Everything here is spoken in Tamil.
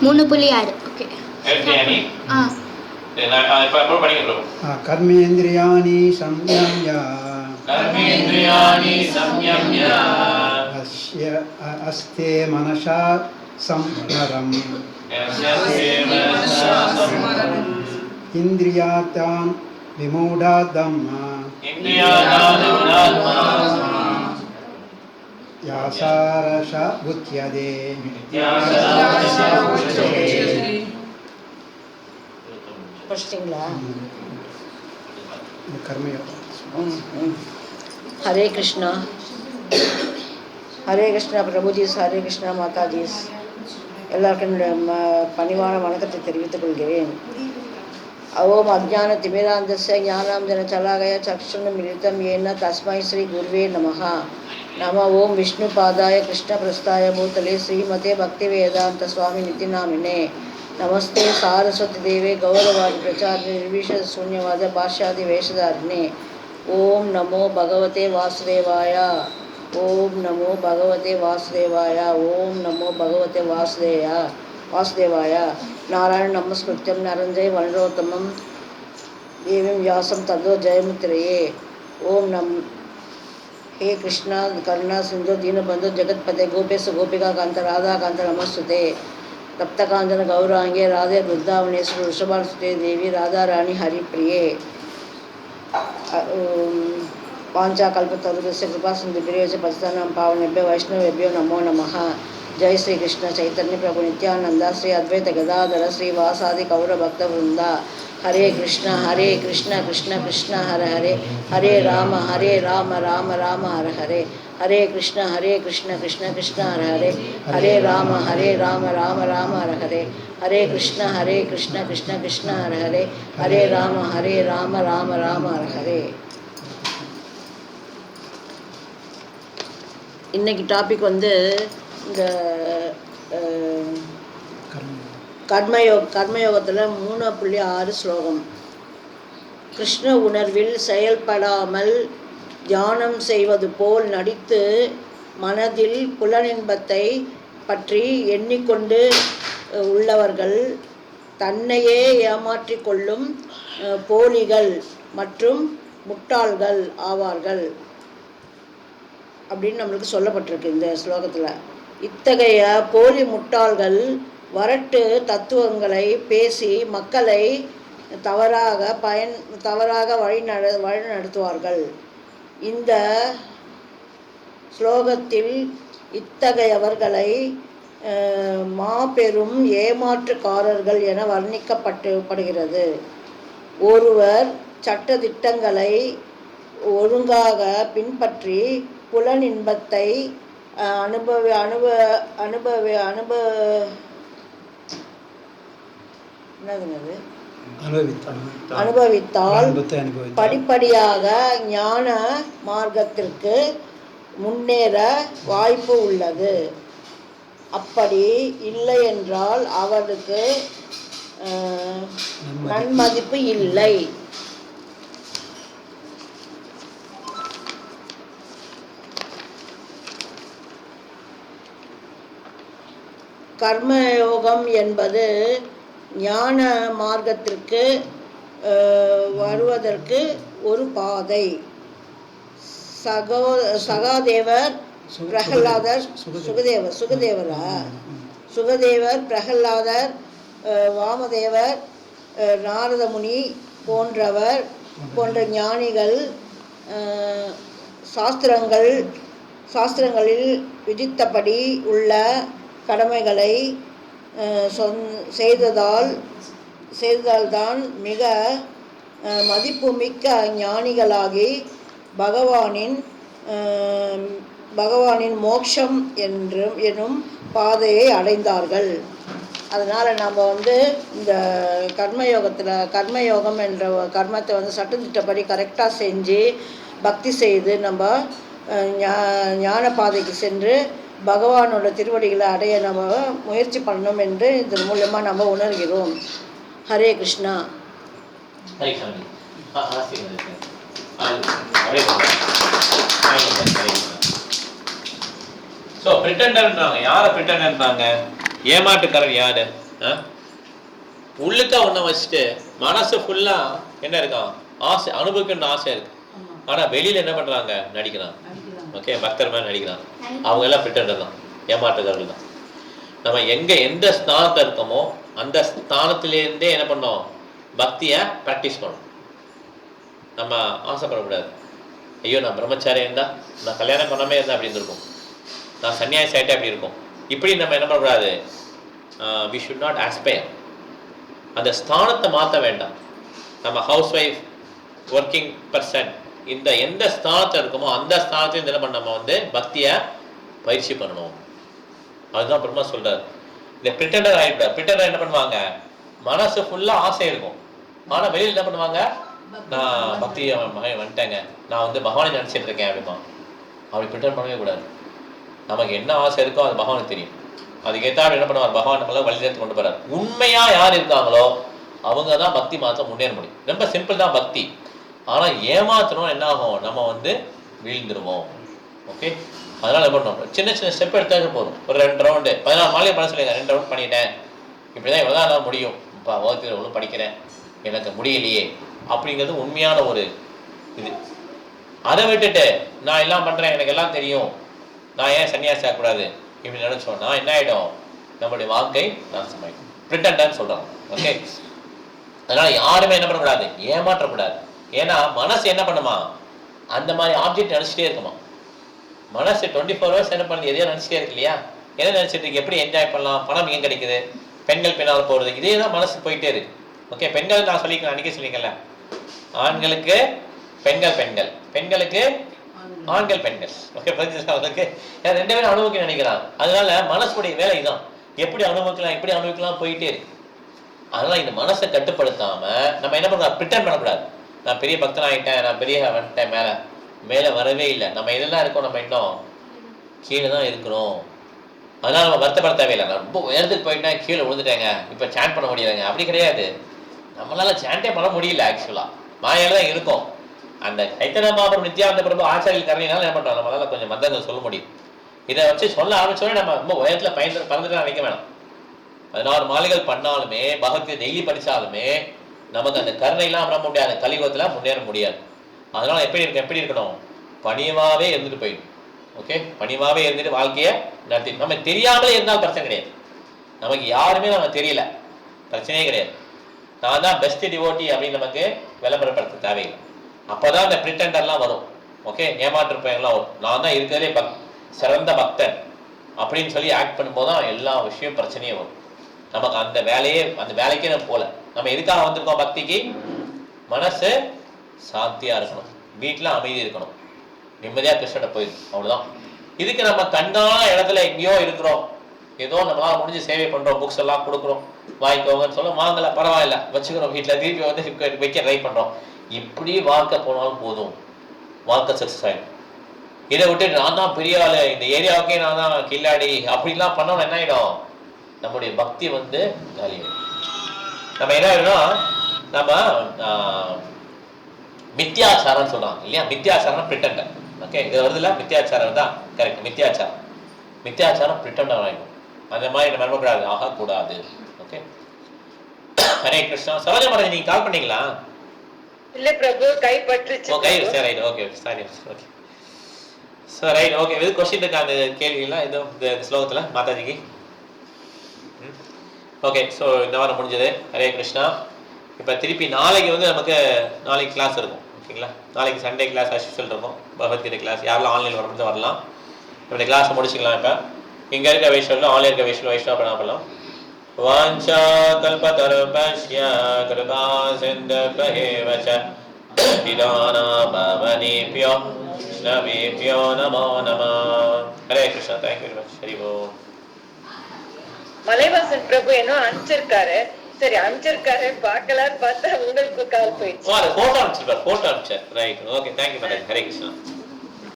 3.6. ஓகே. எடுத்தியானி? நான் இப்ப அப்புறம் படிக்கிறோம். கர்மேந்திரியாணி சம்யம்ய அஸ்தே மனசா சம்வரம் இந்திரியாத்தான் விமூடாதம்மா யாசாரஷ புத்யதே. हरे कृष्णा प्रभु जी, हरे कृष्णा माता जी, எல்லாருக்கும் பணிவான வணக்கத்தை தெரிவித்துக் கொள்கிறேன். ஓம் அஜ்ஞான திமிராந்தஸ்ய ஞானாஞ்சன சலாகய சக்ஷுன்னு மிலிதம் ஏன தஸ்மை ஸ்ரீ குருவே நமஹ. நம ஓம் விஷ்ணு பாதாய கிருஷ்ண பிரஸ்தாய பூதலே ஸ்ரீமதே பக்தி வேதாந்த சுவாமி நித்திநாமினே. நமஸ்தே சாரஸ்வதி தேவே கௌரவாதி பிரச்சாரிணி நிர்விஷ சூன்யவாத பாஷ்யாதி வேஷதாரிணே. ஓம் நமோ பகவதே வாசுதேவாய. ஓம் நமோ பகவதே வாசுதேவாய. ஓம் நமோ பகவதே வாசுதேவாய. நாராயண நமஸ்கிருத்யம் நரஞ்சய் வனரோத்தமம் தேவம் வியாசம் ததோ ஜெயமுத்திரையே. ஓம் हे कृष्णा करुणा सिंधु दीनबंधु जगतपते गोपेश गोपिका कांत राधा कांत नमस्तुते. तप्त कांचन गौरांगे राधे वृंदावनेश्वर वृषभानुसुते देवी राधा रानी हरिप्रिये. वाञ्छाकल्पतरुभ्यश्च कृपा सिन्धुभ्यश्च पतितानां पावनेभ्यो वैष्णवेभ्यो नमो नमः. जय श्री कृष्ण चैतन्य प्रभु नित्यानंद श्री अद्वैत गदाधर श्री वासादि गौर भक्त वृंदा. हरे कृष्ण कृष्ण कृष्ण हरे हरे, हरे राम राम राम हरे हरे. हरे कृष्ण कृष्ण कृष्ण हरे हरे, हरे राम राम राम हरे हरे. हरे कृष्ण कृष्ण कृष्ण हरे हरे, हरे राम राम राम हरे हरे. இன்னைக்கு டாபிக் வந்து இந்த கர்மயோகத்தில் 3.6 ஸ்லோகம். கிருஷ்ண உணர்வில் செயல்படாமல் தியானம் செய்வது போல் நடித்து மனதில் புலனின்பத்தை பற்றி எண்ணிக்கொண்டு உள்ளவர்கள் தன்னையே ஏமாற்றிக் கொள்ளும் போலிகள் மற்றும் முட்டாள்கள் ஆவார்கள் அப்படின்னு நம்மளுக்கு சொல்லப்பட்டிருக்கு இந்த ஸ்லோகத்தில். இத்தகைய போலி முட்டாள்கள் வரட்டு தத்துவங்களை பேசி மக்களை தவறாக வழி நடத்துவார்கள். இந்த ஸ்லோகத்தில் இத்தகையவர்களை மாபெரும் ஏமாற்றுக்காரர்கள் என வர்ணிக்கப்படுகிறது. ஒருவர் சட்டதிட்டங்களை ஒழுங்காக பின்பற்றி புலன் இன்பத்தை அனுபவித்தால் படிப்படியாக ஞான மார்க்கத்திற்கு முன்னேற வாய்ப்பு உள்ளது. அப்படி இல்லை என்றால் அவருக்கு நன்மதிப்பு இல்லை. கர்மயோகம் என்பது ஞான மார்க்கத்திற்கு வருவதற்கு ஒரு பாதை. சகாதேவர் பிரகலாதர் சுகதேவர் பிரகலாதர் வாமதேவர் நாரதமுனி போன்ற ஞானிகள் சாஸ்திரங்களில் விதித்தபடி உள்ள கடமைகளை செய்ததால்தான் மிக மதிப்புமிக்க ஞானிகளாகி பகவானின் மோட்சம் எனும் பாதையை அடைந்தார்கள். அதனால் நம்ம இந்த கர்மயோகம் என்ற கர்மத்தை சட்டத்திட்டப்படி கரெக்டாக செஞ்சு பக்தி செய்து நம்ம ஞான பாதைக்கு சென்று பகவானோட திருவடிகளை அடைய நம்ம முயற்சி பண்ணணும் என்று இதன் மூலமாக நம்ம உணர்கிறோம். ஹரே கிருஷ்ணா. ஸோ பிரிட்டண்டர்ன்றாங்க. யாரை பிரிட்டண்டர்ன்றாங்க? ஏமாட்டுக்காரர் யாரு? உள்ளுக்கா ஒண்ண வச்சுட்டு மனசு ஃபுல்லா என்ன இருக்கான், ஆசை அனுபவிக்கணும்னு ஆசை இருக்கு. ஆனா வெளியில என்ன பண்றாங்க, நடிக்கிறான். ஓகே, பக்தர் மாதிரி நடிக்கிறான். அவங்க எல்லாம் பிரிட்டண்டர் தான், ஏமாற்றுகள் தான். நம்ம எந்த ஸ்தானத்தை இருக்கோமோ அந்த ஸ்தானத்திலேருந்தே என்ன பண்ணோம், பக்தியை ப்ராக்டிஸ் பண்ணணும். நம்ம ஆசைப்படக்கூடாது, ஐயோ நான் பிரம்மச்சாரியா இருந்தா, நான் கல்யாணம் பண்ணாமே இருந்தா அப்படின்னு இருக்கும், நான் சன்னியாசி ஆகிட்டே அப்படி இருக்கும். இப்படி நம்ம என்ன பண்ணக்கூடாது, வி ஷுட் நாட் ஆஸ்பயர். அந்த ஸ்தானத்தை மாற்ற வேண்டாம். நம்ம ஹவுஸ் ஒய்ஃப், ஒர்க்கிங் பர்சன், இந்த எந்த ஸ்தானத்தில் இருக்குமோ அந்த ஸ்தானத்தையும் என்ன பண்ண நம்ம பக்தியை பயிற்சி பண்ணணும். அதுதான் பிரம்மா சொல்றாரு. இந்த பிரிட்டண்டர் ஆகிட்டார். பிரிட்டண்டர் என்ன பண்ணுவாங்க, மனசு ஃபுல்லா ஆசை இருக்கும், ஆனா வெளியில் என்ன பண்ணுவாங்க, நான் பக்தியை வந்துட்டேங்க, நான் பகவானை நினைச்சிட்டு இருக்கேன் அப்படிமா. அப்படி பிரிட்டன் பண்ணவே கூடாது. நமக்கு என்ன ஆசை இருக்கோ அது பகவானுக்கு தெரியும். அதுக்கேற்ற என்ன பண்ணுவார், பகவான் நம்மள வழிநடத்தி கொண்டு போறார். உண்மையா யார் இருக்காங்களோ அவங்க தான் பக்தி மாத்திரம் முன்னேற முடியும். ரொம்ப சிம்பிள் தான் பக்தி. ஆனா ஏமாத்தணும் என்ன ஆகும், நம்ம வீழ்ந்துருவோம். ஓகே, அதனால என்ன பண்ணணும், சின்ன சின்ன ஸ்டெப் எடுத்தாக்க போதும். ஒரு 2 ரவுண்டு 14 நாளைக்கு பண்ண சொல்லுங்க, 2 ரவுண்ட் பண்ணிட்டேன், இப்படிதான் இவ்வளவுதான் முடியும், இப்போ வகுத்துல எவ்வளவு படிக்கிறேன், எனக்கு முடியலையே அப்படிங்கிறது உண்மையான ஒரு இது. அதை விட்டுட்டு நான் எல்லாம் பண்றேன், எனக்கு எல்லாம் தெரியும், நான் ஏன் சன்னியாசி ஆகக்கூடாது இப்படி நினைச்சோம்னா என்ன ஆயிடும், நம்மளுடைய வாழ்க்கை நாசமாயிடும். பிரிட்டன்டர்னு சொல்றாங்க. ஓகே, அதனால யாருமே என்ன பண்ணக்கூடாது, ஏமாற்றக்கூடாது. ஏன்னா மனசு என்ன பண்ணுமா, அந்த மாதிரி ஆப்ஜெக்ட் நினைச்சிட்டே இருக்குமா. மனசு 24 hours என்ன பண்ணுது, எதையோ நினைச்சிட்டே இருக்கு இல்லையா. என்ன நினைச்சிட்டு இருக்கு, எப்படி என்ஜாய் பண்ணலாம், பணம் எங்க கிடைக்குது, பெண்கள் பின்னால் போறது, இதே தான் மனசு போயிட்டே இருக்கு. ஓகே, பெண்கள் நான் சொல்லிக்கலாம், அன்னைக்கு சொல்லிக்கல, ஆண்களுக்கு பெண்கள் பெண்கள், பெண்களுக்கு ஆண்கள் பெண்கள். ஓகே, அவங்களுக்கு 2 பேரும் அனுபவிக்க நினைக்கிறாங்க. அதனால மனசுடைய வேலை தான், எப்படி அனுபவிக்கலாம் எப்படி அனுபவிக்கலாம் போயிட்டே இருக்கு. அதனால இந்த மனசை கட்டுப்படுத்தாம நம்ம என்ன பண்ணலாம், பிரிட்டன் பண்ணக்கூடாது. நான் பெரிய பக்தன் ஆகிட்டேன், நான் பெரிய வந்துட்டேன், மேல மேல வரவே இல்லை. நம்ம இதெல்லாம் இருக்கோம், நம்ம இன்னும் கீழே தான் இருக்கிறோம். அதனால நம்ம வருத்தப்பட தேவையில்லை. நான் ரொம்ப உயரத்துக்கு போயிட்டேன், கீழே விழுந்துட்டேங்க, இப்போ சேண்ட் பண்ண முடியாதுங்க, அப்படி கிடையாது. நம்மளால சேண்டே பண்ண முடியல. ஆக்சுவலா மாயால தான் இருக்கும். அந்த சைத்தன்ய மகாபிரபு, நித்யானந்த பிரபு, ஆச்சாரியர்கள் கருணையினால என்ன பண்றோம், நம்மளால கொஞ்சம் மந்தங்கள் சொல்ல முடியும். இதை வச்சு சொல்ல ஆரம்பிச்சோட நம்ம ரொம்ப உயரத்துல பறந்துட்டு நினைக்க வேணாம். 16 மாலைகள் பண்ணாலுமே, பகவத்கீதை டெய்லி படிச்சாலுமே நமக்கு அந்த கருணையெல்லாம் பண்ண முடியாது, கலியுகத்துல முன்னேற முடியாது. அதனால எப்படி இருக்கணும், பணிவாவே இருந்துட்டு போயிடும். ஓகே, பணிவாவே இருந்துட்டு வாழ்க்கைய நடத்தி, நம்ம தெரியாமலே இருந்தாலும் பிரச்சனை கிடையாது. நமக்கு யாருமே நம்ம தெரியல, பிரச்சனையே கிடையாது. நான் தான் பெஸ்ட் டிவோட்டி அப்படின்னு நமக்கு விளம்பரப்படுத்த தேவையில்லை. அப்போதான் அந்த பிரிட்டண்டர்லாம் வரும். ஓகே, ஏமாற்றுப்பயங்கள்லாம் வரும். நான் தான் இருக்கிறதே சிறந்த பக்தன் அப்படின்னு சொல்லி ஆக்ட் பண்ணும்போது தான் எல்லா விஷயம் பிரச்சனையும் வரும். நமக்கு அந்த வேலைக்கே நம்ம போல. நம்ம எதுக்காக வந்திருக்கோம், பக்திக்கு. மனசு சாந்தியா இருக்கணும், வீட்டில் அமைதி இருக்கணும், நிம்மதியா கிருஷ்ணனை போயிடும், அவ்வளவுதான். இதுக்கு நம்ம கண்டான இடத்துல எங்கேயோ இருக்கிறோம், ஏதோ நம்மளால முடிஞ்சு சேவை பண்றோம், புக்ஸ் எல்லாம் கொடுக்குறோம், வாங்கிக்கோங்கன்னு சொல்ல, வாங்கல பரவாயில்ல வச்சுக்கிறோம், வீட்டில் திருப்பி வைக்க ட்ரை பண்றோம். இப்படி வாழ்க்கை போனாலும் போதும், வாழ்க்கை சக்சஸ் ஆயிடும். இதை விட்டு நான் தான் பெரிய ஆளு, இந்த ஏரியாவுக்கே நான் தான் கில்லாடி அப்படிலாம் பண்ணோம், என்ன ஆயிடும், நம்முடைய பக்தி காலியாயிடும். நம்ம என்ன ஆயிடும், நம்ம மித்தியாச்சாரம் சொல்றாங்க இல்லையா, மித்தியாச்சாரம் பிரிட்டண்டர். ஓகே, இது வருதுல, மித்தியாச்சாரம் தான் கரெக்ட். மித்தியாச்சாரம் பிரிட்டண்டர் ஆகிடும். அந்த மாதிரி நம்ம நம்பக்கூடாது, ஆகக்கூடாது. ஓகே, ஹரே கிருஷ்ணா. சரோஜா மாதாஜி, நீங்க கால் பண்ணீங்களா? இல்ல பிரபு, கை பட்டுச்சு. ஓகே, சரி, ரைட், ஓகே, சாரி, ஓகே, சரி, ரைட், ஓகே. இது கொஸ்டின் இருக்கா, அந்த கேள்விலாம் இது இந்த ஸ்லோகத்துல மாதாஜிக்கு? ஓகே, ஸோ இந்த வாரம் முடிஞ்சது. ஹரே கிருஷ்ணா. இப்போ திருப்பி நாளைக்கு நாளைக்கு கிளாஸ் இருக்கும். ஓகேங்களா, நாளைக்கு சண்டே கிளாஸ் அஸ்யூஷுவல் இருக்கும், பகவத்கீதை கிளாஸ். யாரெல்லாம் ஆன்லைன் வரணும் வரலாம். இந்த கிளாஸை முடிச்சுக்கலாம். இப்போ இங்கே இருக்க வைஷ்ணவில், ஆன்லைன் இருக்க வைஷ்ணவ பண்ணலாம். வாஞ்சா கல்பதருபஸ்ய கிருபா சிந்தேவ ச நிதானா பவனேப்யோ வைஷ்ணவேப்யோ நமோ நமः. Hare Krishna. Thank you very much. Hari Om. Malaivasan Prabhu என்ன அனுப்பிச்சிருக்காரு. சரி, அனுப்பிச்சிருக்காரு, பார்க்கலான்னு பார்த்தா உங்களுக்கு கால் போயிடுச்சு. போட்டோ அனுப்பிச்சிருப்பார், போட்டோ அனுப்பிச்சார். Right, okay, thank you madam. Hare Krishna.